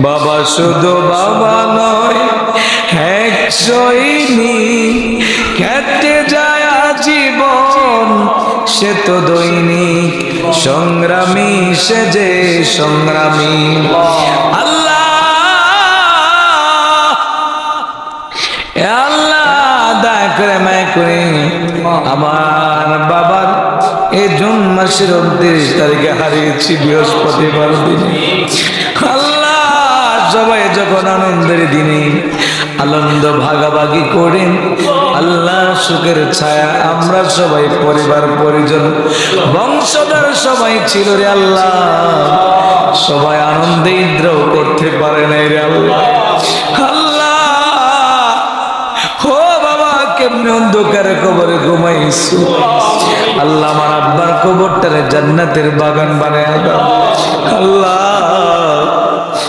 বাবা শুধু বাবা নয়, এক সৈনিক কেটে যায় জীবন, সে তো দৈনিক সংগ্রামী, সে যে সংগ্রামী। আল্লাহ দয়া করে মায়া করে আমার বাবার এই জুন মাসের 29 তারিখে হারিয়েছি বৃহস্পতিবার দিনে। আল্লাহ সবাই যখন আনন্দের দিনে আনন্দ ভাগাভাগি করেন, আল্লাহ সুখের ছায়া আমরা সবাই পরিবার পরিজন বংশধর সবাই ছিল রে আল্লাহ, সবাই আনন্দে ইদ্রও করতে পারে নাই রে আল্লাহ। আল্লাহ ও বাবা কেমনে অন্ধকারে কবরে ঘুমাইছো, আল্লাহ আমার আব্বার কবরটারে জান্নাতের বাগান বানায় দাও। আল্লাহ